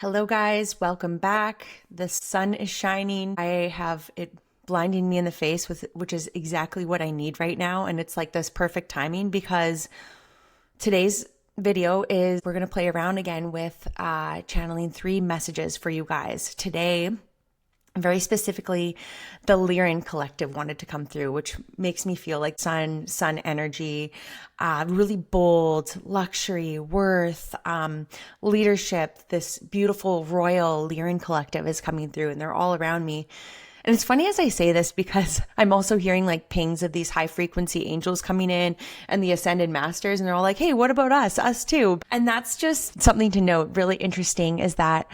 Hello, guys. Welcome back. The sun is shining. I have it blinding me in the face which is exactly what I need right now. And it's like this perfect timing because today's video is we're going to play around again with channeling 3 messages for you guys. Today, very specifically, the Lyran collective wanted to come through, which makes me feel like sun energy, really bold, luxury, worth, leadership. This beautiful royal Lyran collective is coming through and they're all around me. And it's funny as I say this because I'm also hearing like pings of these high frequency angels coming in and the ascended masters. And they're all like, hey, what about us? Us too. And that's just something to note. Really interesting is that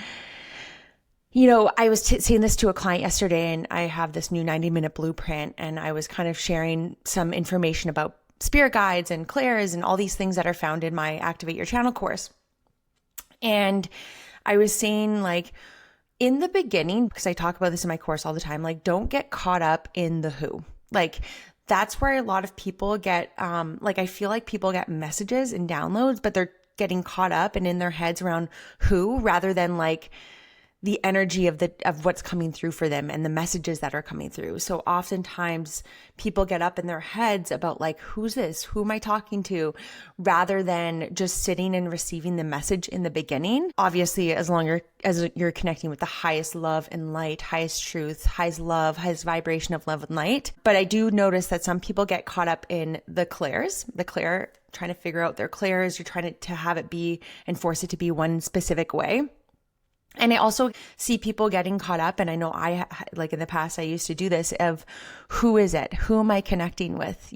I was saying this to a client yesterday, and I have this new 90-minute blueprint, and I was kind of sharing some information about spirit guides and clairs and all these things that are found in my Activate Your Channel course. And I was saying, like, in the beginning, because I talk about this in my course all the time, like, don't get caught up in the who. Like, that's where a lot of people get, I feel like people get messages and downloads, but they're getting caught up and in their heads around who rather than like the energy of what's coming through for them and the messages that are coming through. So oftentimes people get up in their heads about like, who's this? Who am I talking to? Rather than just sitting and receiving the message in the beginning. Obviously, as long as you're connecting with the highest love and light, highest truth, highest love, highest vibration of love and light. But I do notice that some people get caught up in the clairs, trying to figure out their clairs. You're trying to have it be and force it to be one specific way. And I also see people getting caught up, and I know like in the past, I used to do this of who is it? Who am I connecting with?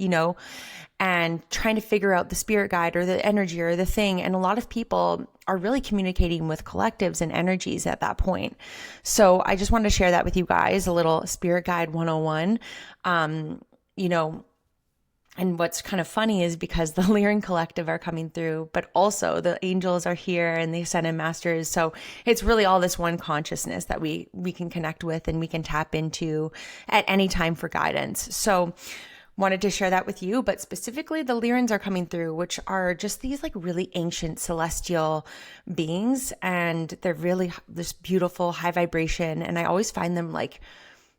And trying to figure out the spirit guide or the energy or the thing. And a lot of people are really communicating with collectives and energies at that point. So I just wanted to share that with you guys, a little spirit guide 101. And what's kind of funny is because the Lyran collective are coming through, but also the angels are here and the ascended masters. So it's really all this one consciousness that we can connect with and we can tap into at any time for guidance. So wanted to share that with you, but specifically the Lyrans are coming through, which are just these like really ancient celestial beings. And they're really this beautiful high vibration. And I always find them like,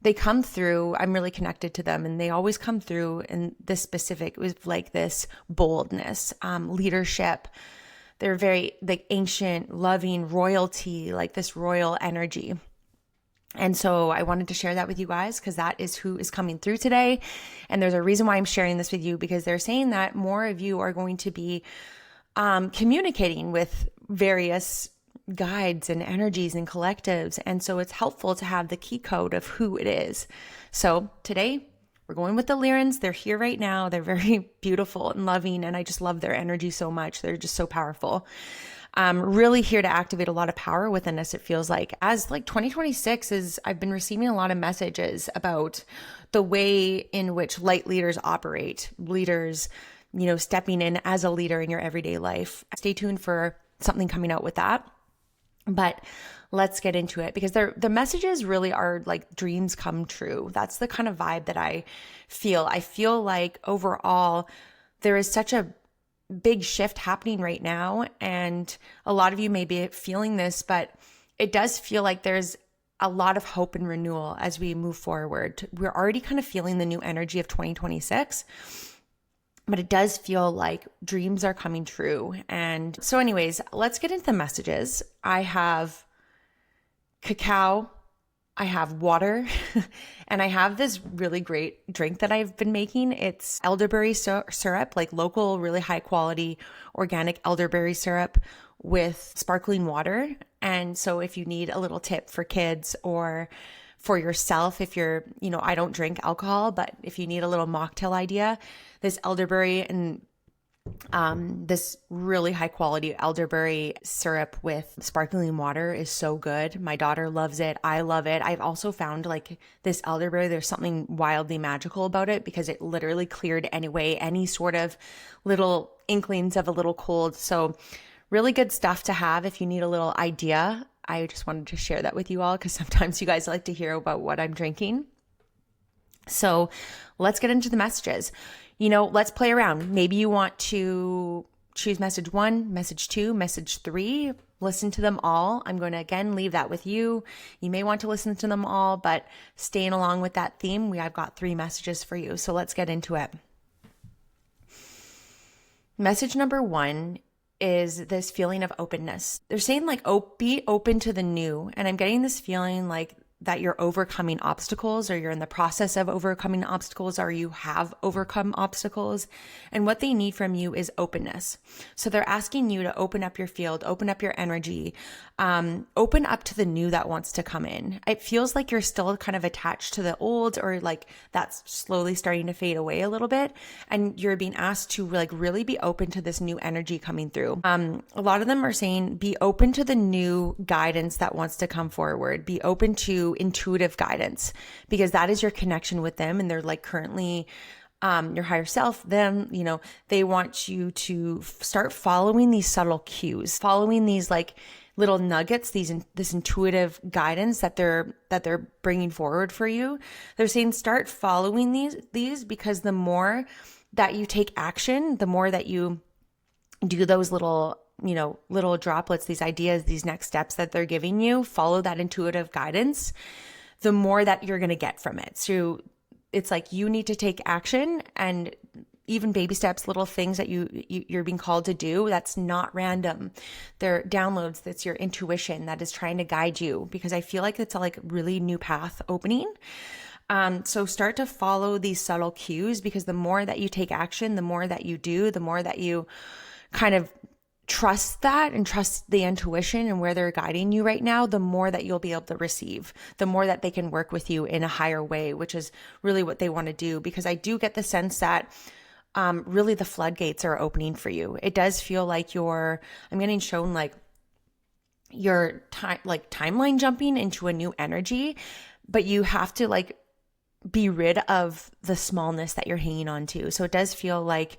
they come through, I'm really connected to them, and they always come through in this specific, with like this boldness, leadership. They're very like ancient, loving royalty, like this royal energy. And so I wanted to share that with you guys because that is who is coming through today. And there's a reason why I'm sharing this with you, because they're saying that more of you are going to be communicating with various guides and energies and collectives. And so it's helpful to have the key code of who it is. So today we're going with the Lyrans. They're here right now. They're very beautiful and loving. And I just love their energy so much. They're just so powerful. Really here to activate a lot of power within us. It feels like as like 2026 I've been receiving a lot of messages about the way in which light leaders operate, leaders, stepping in as a leader in your everyday life. Stay tuned for something coming out with that. But let's get into it because the messages really are like dreams come true. That's the kind of vibe that I feel. I feel like overall there is such a big shift happening right now. And a lot of you may be feeling this, but it does feel like there's a lot of hope and renewal as we move forward. We're already kind of feeling the new energy of 2026. But it does feel like dreams are coming true. And so anyways, let's get into the messages. I have cacao, I have water, and I have this really great drink that I've been making. It's elderberry syrup, like local, really high quality organic elderberry syrup with sparkling water. And so if you need a little tip for kids or for yourself, if you're, I don't drink alcohol, but if you need a little mocktail idea, this elderberry and this really high quality elderberry syrup with sparkling water is so good. My daughter loves it. I love it. I've also found like this elderberry, there's something wildly magical about it because it literally cleared any sort of little inklings of a little cold. So really good stuff to have if you need a little idea. I just wanted to share that with you all because sometimes you guys like to hear about what I'm drinking. So let's get into the messages. Let's play around. Maybe you want to choose message 1, message 2, message 3. listen to them all. I'm going to again leave that with you. You may want to listen to them all, but staying along with that theme, I've got 3 messages for you. So let's get into it. Message number 1 is this feeling of openness. They're saying like, be open to the new. And I'm getting this feeling like that you're overcoming obstacles, or you're in the process of overcoming obstacles, or you have overcome obstacles. And what they need from you is openness. So they're asking you to open up your field, open up your energy, open up to the new that wants to come in. It feels like you're still kind of attached to the old, or like that's slowly starting to fade away a little bit. And you're being asked to like really be open to this new energy coming through. A lot of them are saying, be open to the new guidance that wants to come forward. Be open to intuitive guidance, because that is your connection with them. And they're like currently your higher self, them, they want you to start following these subtle cues, following these like little nuggets, this intuitive guidance that they're bringing forward for you. They're saying start following these because the more that you take action, the more that you do those little droplets, these ideas, these next steps that they're giving you, follow that intuitive guidance, the more that you're going to get from it. So it's like you need to take action, and even baby steps, little things that you're being called to do, that's not random. They're downloads. That's your intuition that is trying to guide you, because I feel like it's a like really new path opening. So start to follow these subtle cues, because the more that you take action, the more that you do, the more that you kind of trust that and trust the intuition and where they're guiding you right now, the more that you'll be able to receive, the more that they can work with you in a higher way, which is really what they want to do. Because I do get the sense that really the floodgates are opening for you. It does feel like I'm getting shown like your timeline jumping into a new energy, but you have to like be rid of the smallness that you're hanging on to. So it does feel like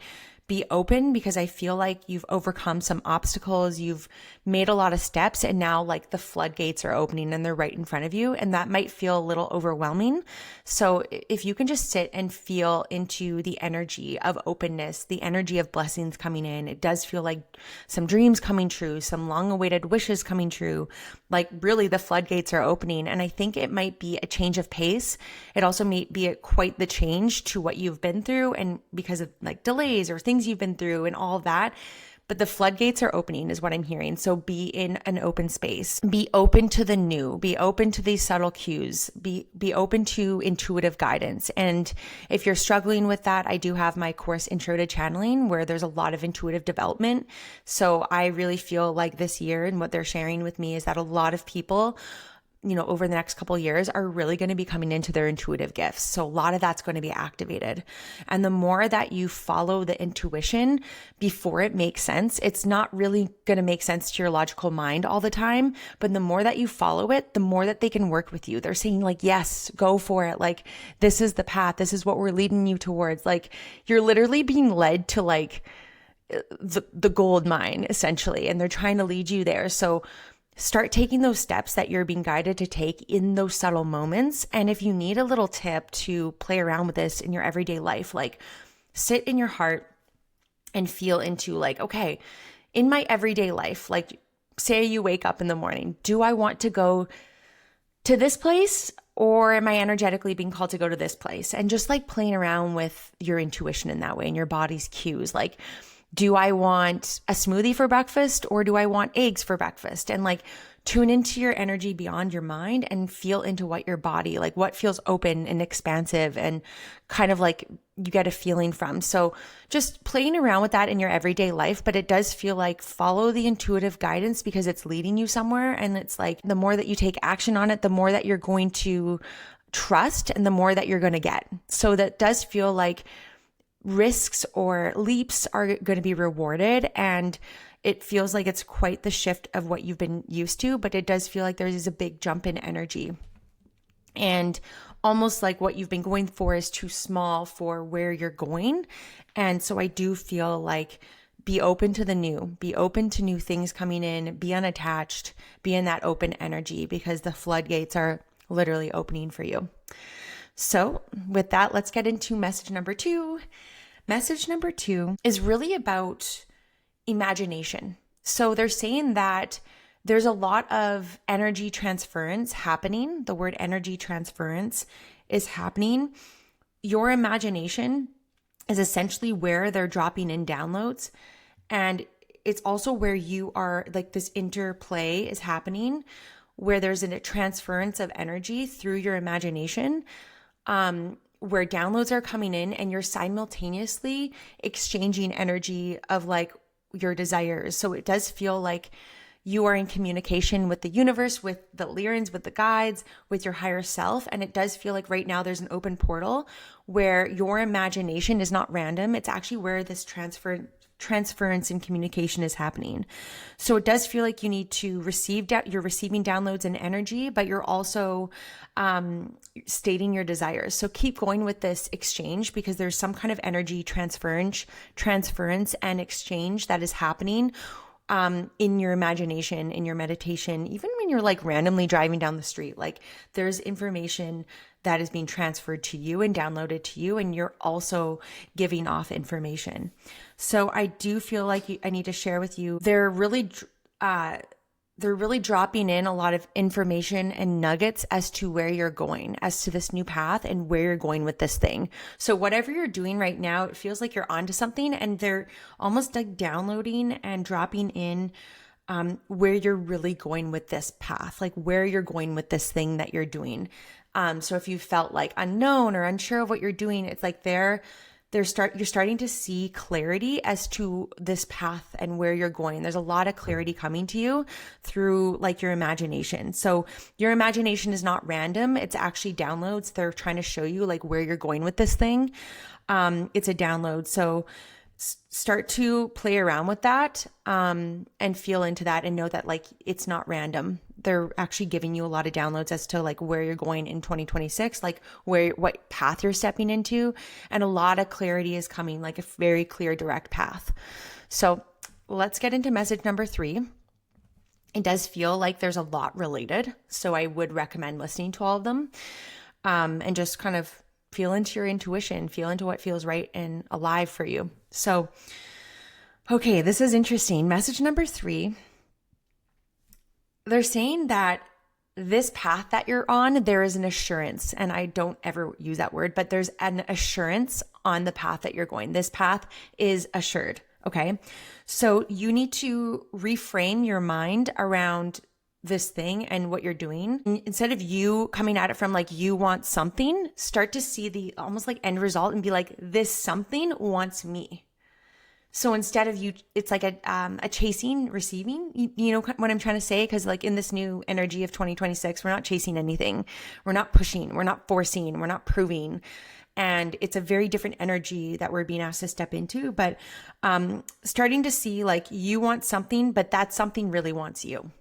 be open, because I feel like you've overcome some obstacles, you've made a lot of steps, and now like the floodgates are opening and they're right in front of you, and that might feel a little overwhelming. So if you can just sit and feel into the energy of openness, the energy of blessings coming in, it does feel like some dreams coming true, some long-awaited wishes coming true, like really the floodgates are opening. And I think it might be a change of pace. It also may be quite the change to what you've been through, and because of like delays or things you've been through and all of that. But the floodgates are opening is what I'm hearing. So be in an open space. Be open to the new. Be open to these subtle cues. Be open to intuitive guidance. And if you're struggling with that, I do have my course Intro to Channeling, where there's a lot of intuitive development. So I really feel like this year, and what they're sharing with me, is that a lot of people over the next couple of years are really going to be coming into their intuitive gifts. So a lot of that's going to be activated. And the more that you follow the intuition before it makes sense, it's not really going to make sense to your logical mind all the time. But the more that you follow it, the more that they can work with you. They're saying like, yes, go for it. Like, this is the path. This is what we're leading you towards. Like, you're literally being led to like the gold mine essentially. And they're trying to lead you there. So start taking those steps that you're being guided to take in those subtle moments. And if you need a little tip to play around with this in your everyday life, like sit in your heart and feel into like, okay, in my everyday life, like say you wake up in the morning, do I want to go to this place, or am I energetically being called to go to this place? And just like playing around with your intuition in that way and your body's cues, like, do I want a smoothie for breakfast, or do I want eggs for breakfast? And like tune into your energy beyond your mind and feel into what your body, like what feels open and expansive and kind of like you get a feeling from. So just playing around with that in your everyday life, but it does feel like follow the intuitive guidance because it's leading you somewhere. And it's like the more that you take action on it, the more that you're going to trust and the more that you're going to get. So that does feel like risks or leaps are going to be rewarded, and it feels like it's quite the shift of what you've been used to, but it does feel like there's a big jump in energy, and almost like what you've been going for is too small for where you're going. And so I do feel like be open to the new, be open to new things coming in, be unattached, be in that open energy, because the floodgates are literally opening for you. So with that, let's get into message number 2. Message number 2 is really about imagination. So they're saying that there's a lot of energy transference happening. The word energy transference is happening. Your imagination is essentially where they're dropping in downloads. And it's also where you are, like, this interplay is happening where there's a transference of energy through your imagination, where downloads are coming in and you're simultaneously exchanging energy of like your desires. So it does feel like you are in communication with the universe, with the Lyrans, with the guides, with your higher self. And it does feel like right now there's an open portal where your imagination is not random. It's actually where this transference and communication is happening. So it does feel like you need to you're receiving downloads and energy, but you're also stating your desires. So keep going with this exchange because there's some kind of energy transference and exchange that is happening in your imagination, in your meditation, even when you're like randomly driving down the street. Like there's information that is being transferred to you and downloaded to you, and you're also giving off information. So I do feel like I need to share with you, they're really dropping in a lot of information and nuggets as to where you're going, as to this new path and where you're going with this thing. So whatever you're doing right now, it feels like you're onto something, and they're almost like downloading and dropping in where you're really going with this path, like where you're going with this thing that you're doing. So if you felt like unknown or unsure of what you're doing, it's like you're starting to see clarity as to this path and where you're going. There's a lot of clarity coming to you through like your imagination. So your imagination is not random. It's actually downloads. They're trying to show you like where you're going with this thing. It's a download. So start to play around with that, and feel into that and know that like it's not random. They're actually giving you a lot of downloads as to like where you're going in 2026, like what path you're stepping into. And a lot of clarity is coming, like a very clear, direct path. So let's get into message number 3. It does feel like there's a lot related. So I would recommend listening to all of them, and just kind of feel into your intuition, feel into what feels right and alive for you. So, okay, this is interesting. Message number 3, they're saying that this path that you're on, there is an assurance, and I don't ever use that word, but there's an assurance on the path that you're going. This path is assured, okay? So you need to reframe your mind around this thing and what you're doing. Instead of you coming at it from like you want something, start to see the almost like end result and be like, this something wants me. So instead of you, it's like a chasing, receiving, you know what I'm trying to say? Because like in this new energy of 2026, we're not chasing anything. We're not pushing, we're not forcing, we're not proving. And it's a very different energy that we're being asked to step into, but starting to see like you want something, but that something really wants you.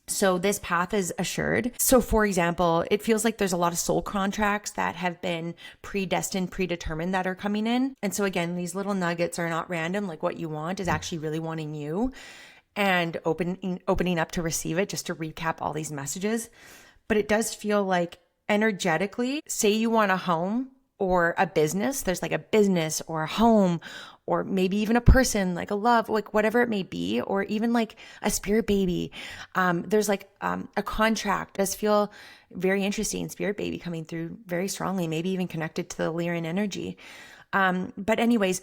So this path is assured. So for example, it feels like there's a lot of soul contracts that have been predestined, predetermined that are coming in. And so again, these little nuggets are not random. Like what you want is actually really wanting you, and opening up to receive it, just to recap all these messages. But it does feel like energetically, say you want a home or a business, there's like a business or a home, or maybe even a person, like a love, like whatever it may be, or even like a spirit baby. There's like a contract. It does feel very interesting. Spirit baby coming through very strongly, maybe even connected to the Lyran energy. But anyways,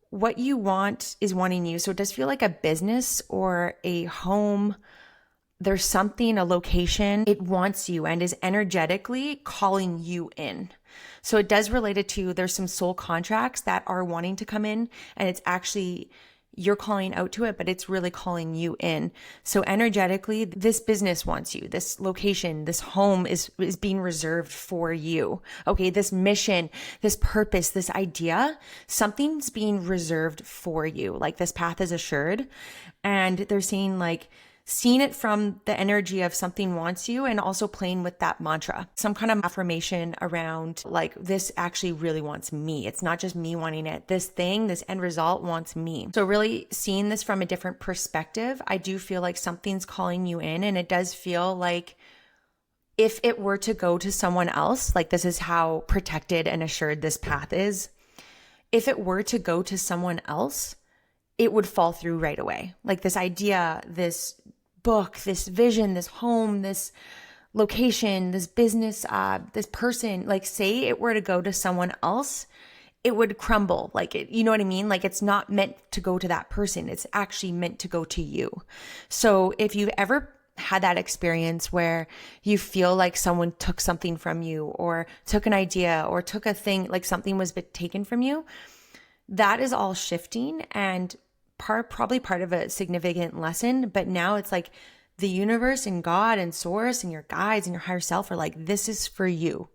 what you want is wanting you. So it does feel like a business or a home. There's something, a location, it wants you and is energetically calling you in. So it does relate it to, there's some soul contracts that are wanting to come in, and it's actually, you're calling out to it, but it's really calling you in. So energetically, this business wants you, this location, this home is being reserved for you. Okay, this mission, this purpose, this idea, something's being reserved for you. Like this path is assured, and they're saying like, seeing it from the energy of something wants you, and also playing with that mantra, some kind of affirmation around like, this actually really wants me. It's not just me wanting it. This thing, this end result wants me. So really seeing this from a different perspective, I do feel like something's calling you in, and it does feel like if it were to go to someone else, like this is how protected and assured this path is. If it were to go to someone else, it would fall through right away. Like this idea, this book, this vision, this home, this location, this business, this person, like say it were to go to someone else, it would crumble. Like it, you know what I mean? Like it's not meant to go to that person. It's actually meant to go to you. So if you've ever had that experience where you feel like someone took something from you or took an idea or took a thing, like something was taken from you, that is all shifting and probably part of a significant lesson. But now it's like the universe and God and source and your guides and your higher self are like, this is for you.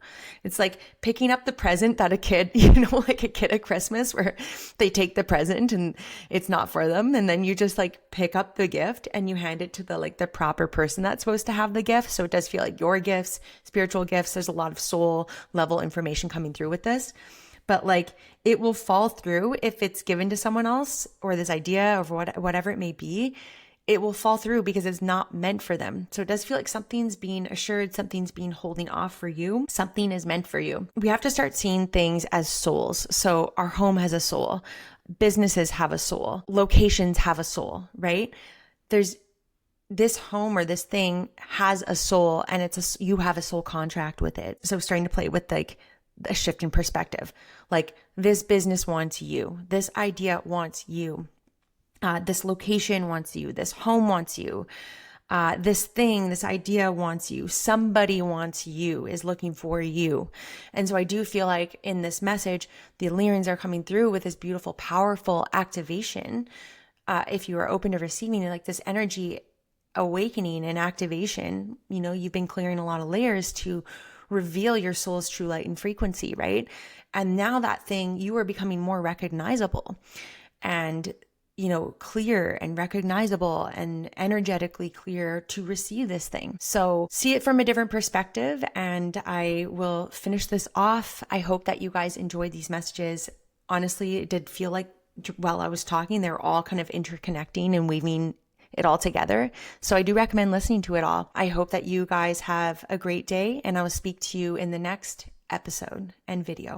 It's like picking up the present that a kid, like a kid at Christmas where they take the present and it's not for them. And then you just like pick up the gift and you hand it to the proper person that's supposed to have the gift. So it does feel like your gifts, spiritual gifts. There's a lot of soul level information coming through with this. But like it will fall through if it's given to someone else or this idea or whatever it may be. It will fall through because it's not meant for them. So it does feel like something's being assured, something's being holding off for you. Something is meant for you. We have to start seeing things as souls. So our home has a soul. Businesses have a soul. Locations have a soul, right? There's this home or this thing has a soul and you have a soul contract with it. So starting to play with like a shift in perspective. Like this business wants you. This idea wants you. This location wants you. This home wants you. This thing, this idea wants you. Somebody wants you, is looking for you. And so I do feel like in this message, the Lyrans are coming through with this beautiful, powerful activation. If you are open to receiving like this energy awakening and activation, you've been clearing a lot of layers to reveal your soul's true light and frequency, right? And now that thing, you are becoming more recognizable and clear and recognizable and energetically clear to receive this thing. So see it from a different perspective. And I will finish this off. I hope that you guys enjoyed these messages. Honestly, it did feel like while I was talking, they're all kind of interconnecting and weaving it all together. So I do recommend listening to it all. I hope that you guys have a great day and I will speak to you in the next episode and video.